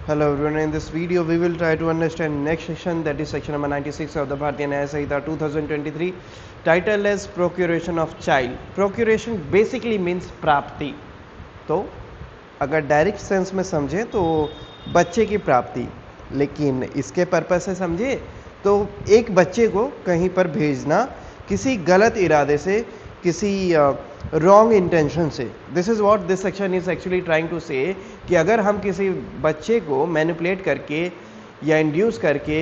Hello everyone, in this video we will try to understand next section, that is section number 96 of the Bharatiya Nyaya Samhita 2023, titled as procuration of child. Procuration basically means प्राप्ति. तो अगर direct sense में समझे तो बच्चे की प्राप्ति, लेकिन इसके पर्पस से समझे तो एक बच्चे को कहीं पर भेजना किसी गलत इरादे से, किसी रॉन्ग इंटेंशन से. This is what this section is actually trying to say कि अगर हम किसी बच्चे को मैनिपुलेट करके या इंड्यूस करके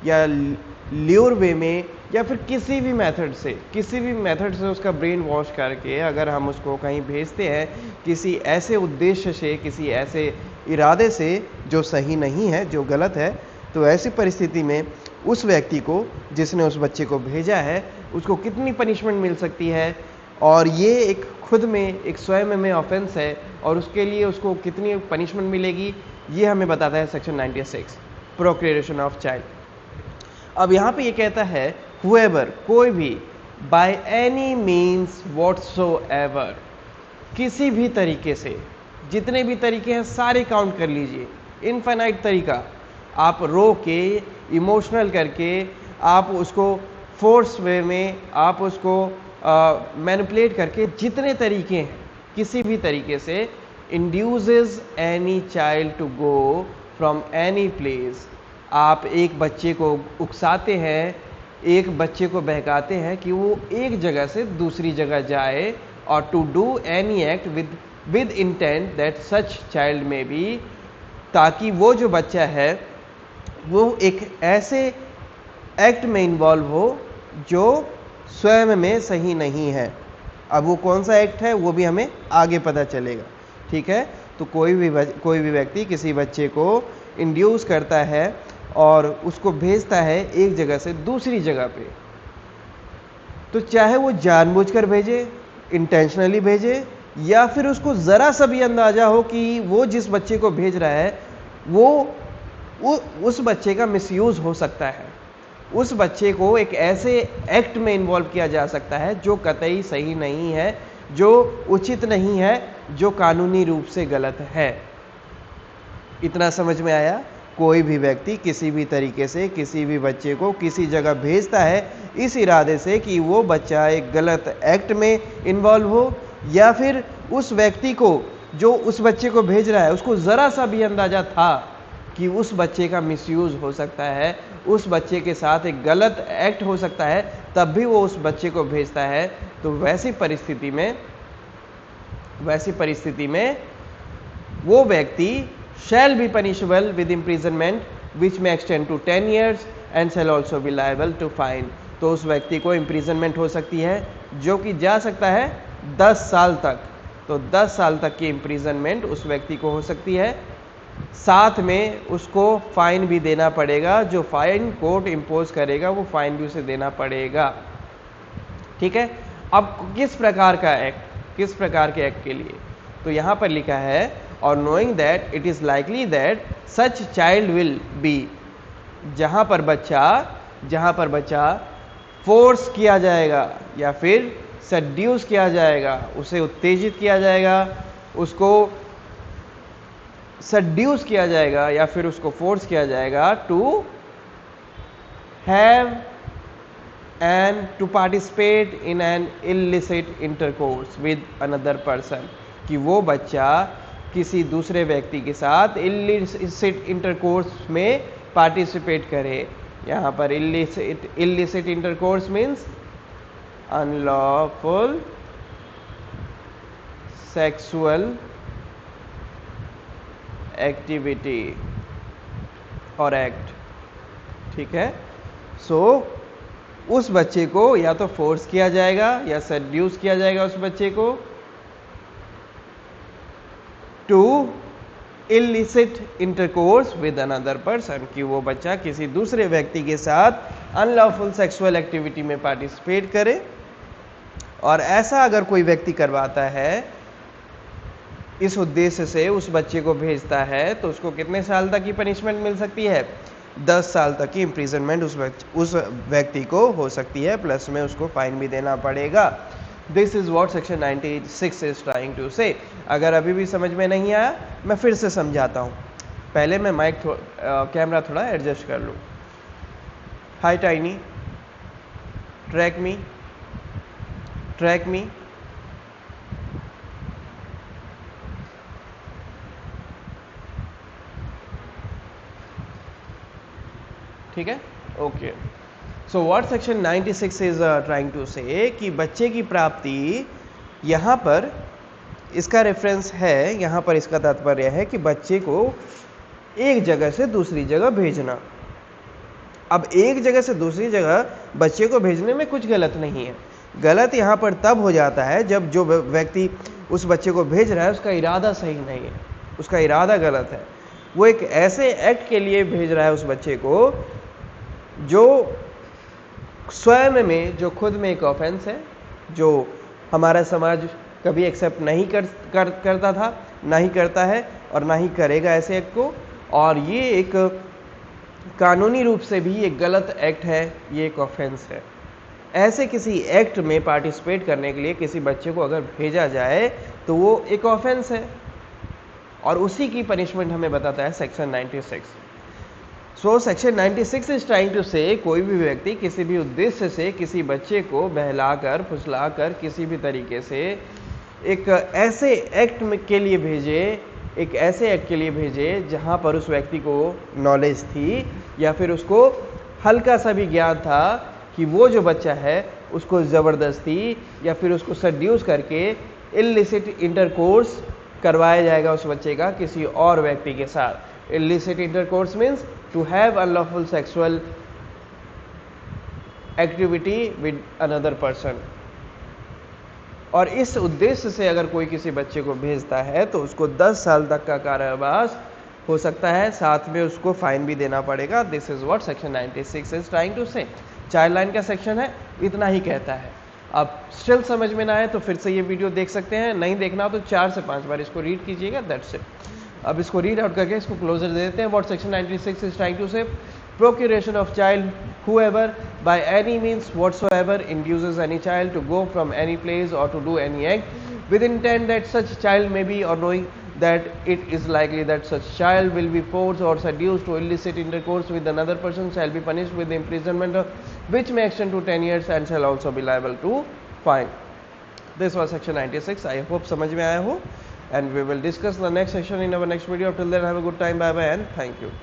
या ल्यूर वे में या फिर किसी भी मेथड से उसका ब्रेन वॉश करके अगर हम उसको कहीं भेजते हैं किसी ऐसे उद्देश्य से, किसी ऐसे इरादे से जो सही नहीं है, जो गलत है, तो ऐसी परिस्थिति में उस व्यक्ति को जिसने उस बच्चे को भेजा है उसको कितनी पनिशमेंट मिल सकती है, और ये एक खुद में एक स्वयं में ऑफेंस है और उसके लिए उसको कितनी पनिशमेंट मिलेगी, ये हमें बताता है सेक्शन 96, प्रोक्रिएशन ऑफ चाइल्ड. अब यहाँ पे ये कहता है whoever, कोई भी, by any means whatsoever, किसी भी तरीके से, जितने भी तरीके हैं सारे काउंट कर लीजिए, इनफाइनाइट तरीका, आप रो के, इमोशनल करके, आप उसको फोर्स वे में, आप उसको मैनिपुलेट करके, जितने तरीके हैं किसी भी तरीके से, induces any child to go from any place. आप एक बच्चे को उकसाते हैं, एक बच्चे को बहकाते हैं कि वो एक जगह से दूसरी जगह जाए, और to do any act with intent that such child may be, ताकि वो जो बच्चा है वो एक ऐसे एक्ट में इन्वॉल्व हो जो स्वयं में सही नहीं है. अब वो कौन सा एक्ट है वो भी हमें आगे पता चलेगा. ठीक है, तो कोई भी व्यक्ति किसी बच्चे को इंड्यूस करता है और उसको भेजता है एक जगह से दूसरी जगह पे, तो चाहे वो जानबूझकर भेजे, इंटेंशनली भेजे, या फिर उसको ज़रा सा भी अंदाजा हो कि वो जिस बच्चे को भेज रहा है वो उस बच्चे का मिसयूज़ हो सकता है, उस बच्चे को एक ऐसे एक्ट में इन्वॉल्व किया जा सकता है जो कतई सही नहीं है, जो उचित नहीं है, जो कानूनी रूप से गलत है. इतना समझ में आया? कोई भी व्यक्ति किसी भी तरीके से किसी भी बच्चे को किसी जगह भेजता है इस इरादे से कि वो बच्चा एक गलत एक्ट में इन्वॉल्व हो, या फिर उस व्यक्ति को जो उस बच्चे को भेज रहा है उसको ज़रा सा भी अंदाज़ा था कि उस बच्चे का मिसयूज़ हो सकता है, उस बच्चे के साथ एक गलत एक्ट हो सकता है, तब भी वो उस बच्चे को भेजता है. तो वैसी परिस्थिति में वो व्यक्ति shall be punishable with imprisonment which may extend to 10 years and shall also be liable to fine. तो उस व्यक्ति को imprisonment हो सकती है जो कि जा सकता है 10 साल तक. तो 10 साल तक की imprisonment उस व्यक्ति को हो सकती है, साथ में उसको फाइन भी देना पड़ेगा. जो फाइन कोर्ट इम्पोज करेगा वो फाइन भी उसे देना पड़ेगा. ठीक है, अब किस प्रकार के एक्ट के लिए, तो यहाँ पर लिखा है और knowing that it is likely that such child will be, जहाँ पर बच्चा फोर्स किया जाएगा या फिर सड्यूस किया जाएगा, उसे उत्तेजित किया जाएगा, उसको सड्यूस किया जाएगा या फिर उसको फोर्स किया जाएगा to have and to participate in an illicit intercourse with another person, कि वो बच्चा किसी दूसरे व्यक्ति के साथ इलिसिट इंटरकोर्स में पार्टिसिपेट करे. यहाँ पर illicit intercourse means unlawful sexual activity और एक्ट. ठीक है, सो उस बच्चे को या तो फोर्स किया जाएगा या सड्यूस किया जाएगा उस बच्चे को to illicit intercourse with another person, कि वो बच्चा किसी दूसरे व्यक्ति के साथ अनलॉफुल सेक्सुअल एक्टिविटी में पार्टिसिपेट करे. और ऐसा अगर कोई व्यक्ति करवाता है इस उद्देश्य से, उस बच्चे को भेजता है, तो उसको कितने साल तक की पनिशमेंट मिल सकती है? 10 साल तक की इम्प्रिजनमेंट उस व्यक्ति को हो सकती है, प्लस में उसको फाइन भी देना पड़ेगा. This is what section 96 is trying to say. अगर अभी भी समझ में नहीं आया मैं फिर से समझाता हूँ. पहले मैं माइक कैमरा थोड़ा एडजस्ट कर लूँ। Hi tiny, track me, track me. ठीक है, okay. So what section 96 is trying to say कि बच्चे की प्राप्ति, यहाँ पर इसका रेफरेंस है, यहाँ पर इसका तात्पर्य है कि बच्चे को एक जगह से दूसरी जगह भेजना। अब एक जगह से दूसरी जगह बच्चे को भेजने में कुछ गलत नहीं है। गलत यहाँ पर तब हो जाता है जब जो व्यक्ति उस बच्चे को भेज रहा है उसका इरादा सही नहीं है, उसका इरादा गलत है। वो एक ऐसे एक्ट के लिए भेज रहा है उस बच्चे को जो स्वयं में, जो खुद में एक ऑफेंस है, जो हमारा समाज कभी एक्सेप्ट नहीं करता था, ना ही करता है और ना ही करेगा ऐसे एक्ट को। और ये एक कानूनी रूप से भी एक गलत एक्ट है, ये एक ऑफेंस है। ऐसे किसी एक्ट में पार्टिसिपेट करने के लिए किसी बच्चे को अगर भेजा जाए तो वो एक ऑफेंस है, और उसी की पनिशमेंट हमें बताता है section 96। So section 96 is trying to say कोई भी व्यक्ति किसी भी उद्देश्य से किसी बच्चे को बहलाकर फुसलाकर किसी भी तरीके से एक ऐसे एक्ट के लिए भेजे, एक ऐसे एक्ट के लिए भेजे जहां पर उस व्यक्ति को नॉलेज थी या फिर उसको हल्का सा भी ज्ञान था कि वो जो बच्चा है उसको ज़बरदस्ती या फिर उसको सड्यूस करके इलिसिट इंटरकोर्स करवाया जाएगा उस बच्चे का किसी और व्यक्ति के साथ। Illicit intercourse means to have unlawful sexual activity with another person. और इस उद्देश्य से अगर कोई किसी बच्चे को भेजता है तो उसको 10 साल तक का कारावास हो सकता है, साथ में उसको फाइन भी देना पड़ेगा। This is what section 96 is trying to say. Child line का सेक्शन है, इतना ही कहता है। अब स्टिल समझ में ना आए तो फिर से ये वीडियो देख सकते हैं, नहीं देखना हो तो 4 से 5 बार इसको रीड कीजिएगा, दैट्स इट। अब इसको रीड आउट करके इसको क्लोजर दे देते हैं। What section 96 is trying to say, procuration of child, whoever by any means whatsoever induces any child to go from any place or to do any act with intent that such child may be, or knowing that it is likely that such child will be forced or seduced to illicit intercourse with another person, shall be punished with imprisonment which may extend to 10 years and shall also be liable to fine. This was section 96. I hope समझ में आया हो, and we will discuss the next section in our next video. Till then, have a good time. Bye bye and thank you.